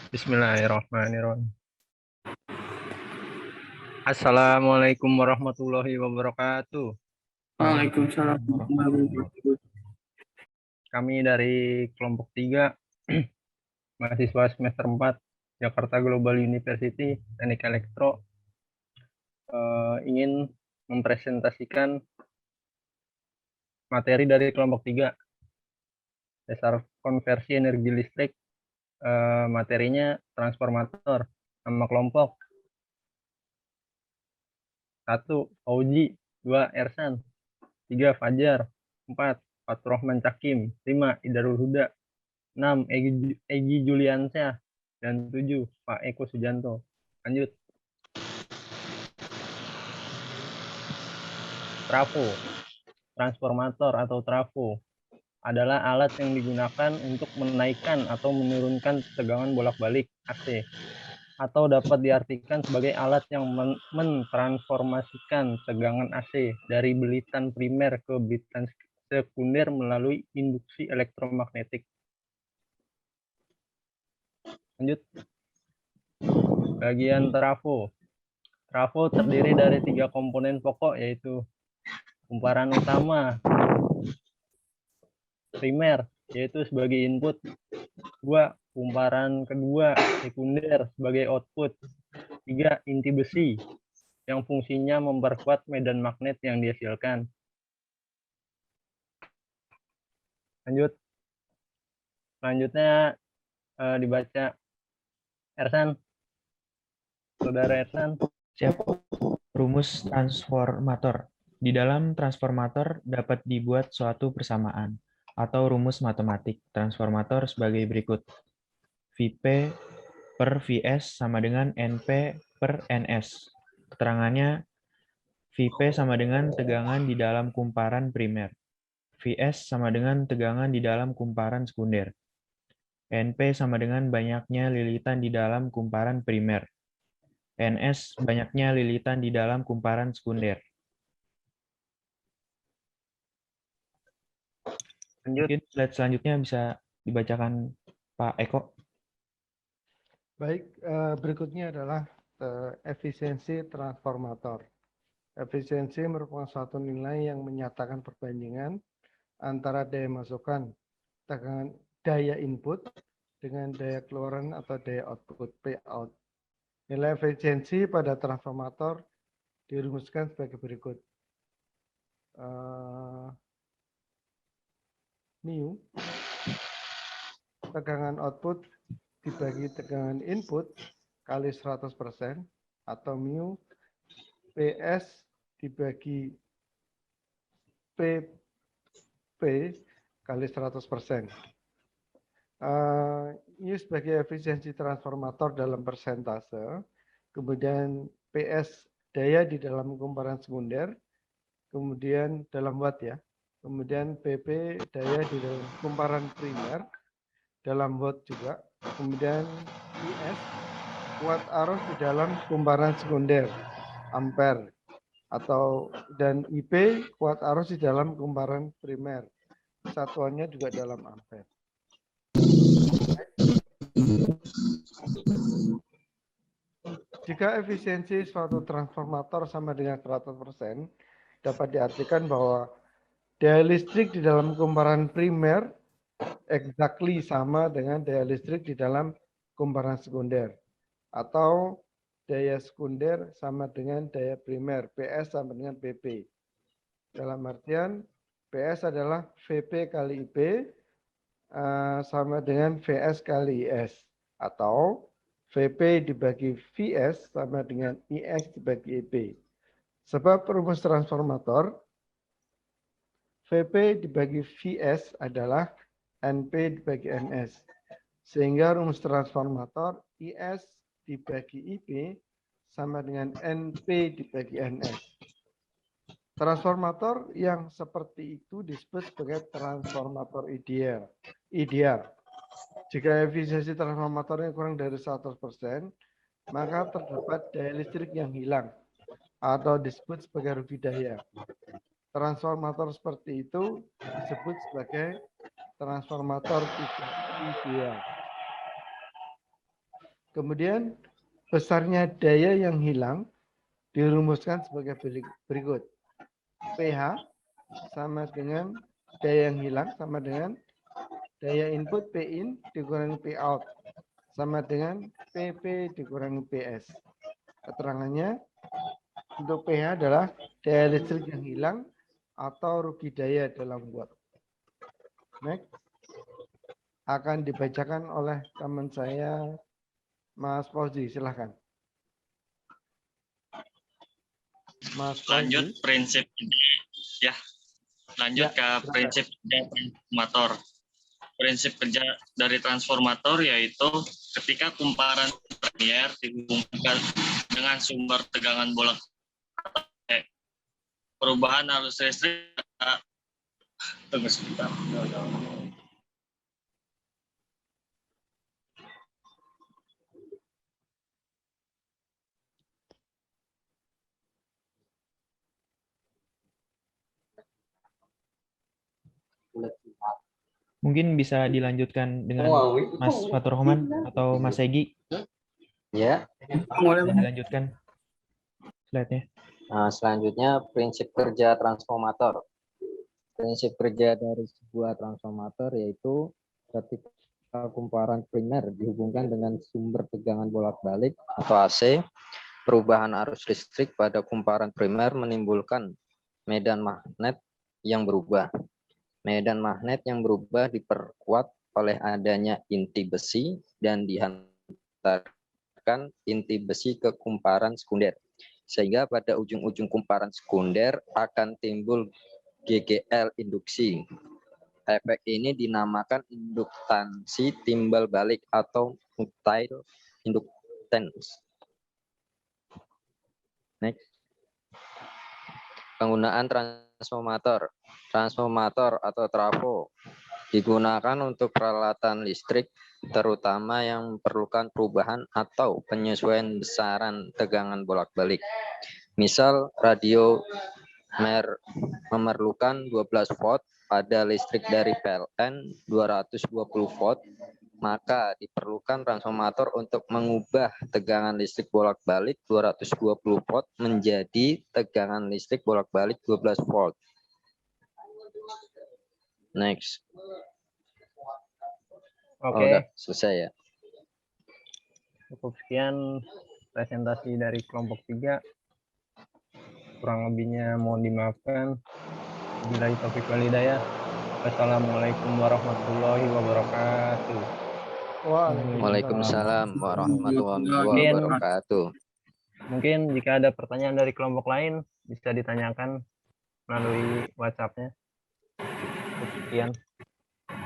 Bismillahirrahmanirrahim. Assalamualaikum warahmatullahi wabarakatuh. Waalaikumsalam warahmatullahi wabarakatuh. Kami dari kelompok 3, mahasiswa semester 4, Jakarta Global University, Teknik Elektro, ingin mempresentasikan materi dari kelompok 3, dasar konversi energi listrik. Materinya transformator. Nama kelompok 1. Fauji, 2. Ersan, 3. Fajar, 4. Faturrahman Cakim, 5. Idarul Huda, 6. Egi Juliansyah, dan 7. Pak Eko Sujanto. Lanjut. Trafo. Transformator atau trafo adalah alat yang digunakan untuk menaikkan atau menurunkan tegangan bolak-balik AC, atau dapat diartikan sebagai alat yang mentransformasikan tegangan AC dari belitan primer ke belitan sekunder melalui induksi elektromagnetik. Lanjut. Bagian trafo. Trafo terdiri dari 3 komponen pokok, yaitu kumparan utama primer, yaitu sebagai input, 2. Kumparan kedua sekunder sebagai output, 3. Inti besi yang fungsinya memperkuat medan magnet yang dihasilkan. Lanjut. Selanjutnya dibaca Ersan. Saudara Ersan. Siap. Rumus transformator. Di dalam transformator dapat dibuat suatu persamaan atau rumus matematik transformator sebagai berikut. Vp per Vs sama dengan Np per Ns. Keterangannya, Vp sama dengan tegangan di dalam kumparan primer. Vs sama dengan tegangan di dalam kumparan sekunder. Np sama dengan banyaknya lilitan di dalam kumparan primer. Ns banyaknya lilitan di dalam kumparan sekunder. Mungkin slide selanjutnya bisa dibacakan Pak Eko. Baik, berikutnya adalah efisiensi transformator. Efisiensi merupakan suatu nilai yang menyatakan perbandingan antara daya masukan tegangan daya input dengan daya keluaran atau daya output Pout. Nilai efisiensi pada transformator dirumuskan sebagai berikut. Mu tegangan output dibagi tegangan input kali 100% atau mu PS dibagi PP kali 100%. Ini sebagai efisiensi transformator dalam persentase, kemudian PS daya di dalam kumparan sekunder, kemudian dalam watt ya, kemudian PP daya di dalam kumparan primer, dalam watt juga, kemudian IS watt arus di dalam kumparan sekunder, ampere, atau dan IP watt arus di dalam kumparan primer, satuannya juga dalam ampere. Jika efisiensi suatu transformator sama dengan 100%, dapat diartikan bahwa daya listrik di dalam kumparan primer exactly sama dengan daya listrik di dalam kumparan sekunder. Atau daya sekunder sama dengan daya primer, PS sama dengan PP. Dalam artian, PS adalah VP kali IP sama dengan VS kali IS. Atau VP dibagi VS sama dengan IS dibagi IP. Sebab rumus transformator, VP dibagi VS adalah NP dibagi NS. Sehingga rumus transformator IS dibagi IP sama dengan NP dibagi NS. Transformator yang seperti itu disebut sebagai transformator ideal. Jika efisiensi transformatornya kurang dari 100%, maka terdapat daya listrik yang hilang atau disebut sebagai rugi daya. Transformator seperti itu disebut sebagai transformator tidak ideal. Kemudian besarnya daya yang hilang dirumuskan sebagai berikut. pH sama dengan daya yang hilang sama dengan daya input Pin dikurangi Pout sama dengan PP dikurangi PS. Keterangannya untuk pH adalah daya listrik yang hilang atau rugi daya dalam watt. Next. Akan dibacakan oleh teman saya, Mas Fauzi, silahkan. Mas Lanjut Fauzi. prinsip ya. Lanjut Ya, ke silakan. prinsip kerja transformator. Prinsip kerja dari transformator yaitu ketika kumparan linear dihubungkan dengan sumber tegangan bolak perubahan arus listrik. Tunggu sebentar. Mungkin bisa dilanjutkan dengan Mas Fatur Rahman atau Mas Egi. Ya, Bisa dilanjutkan slide-nya. nah, selanjutnya prinsip kerja transformator. Prinsip kerja dari sebuah transformator yaitu ketika kumparan primer dihubungkan dengan sumber tegangan bolak-balik atau AC, perubahan arus listrik pada kumparan primer menimbulkan medan magnet yang berubah. Medan magnet yang berubah diperkuat oleh adanya inti besi dan dihantarkan inti besi ke kumparan sekunder. Sehingga pada ujung-ujung kumparan sekunder akan timbul GGL induksi. Efek ini dinamakan induktansi timbal balik atau mutile inductance. Next. Penggunaan transformator. Transformator atau trafo digunakan untuk peralatan listrik terutama yang memerlukan perubahan atau penyesuaian besaran tegangan bolak-balik. Misal radio memerlukan 12 volt pada listrik dari PLN 220 volt, maka diperlukan transformator untuk mengubah tegangan listrik bolak-balik 220 volt menjadi tegangan listrik bolak-balik 12 volt. Next. Oke, Udah selesai ya. cukup sekian presentasi dari kelompok 3. Kurang lebihnya mohon dimaafkan. Billahi taufiq wal hidayah. Wassalamualaikum warahmatullahi wabarakatuh. Waalaikumsalam warahmatullahi wabarakatuh. Mungkin jika ada pertanyaan dari kelompok lain bisa ditanyakan melalui WhatsApp-nya. Cukup sekian.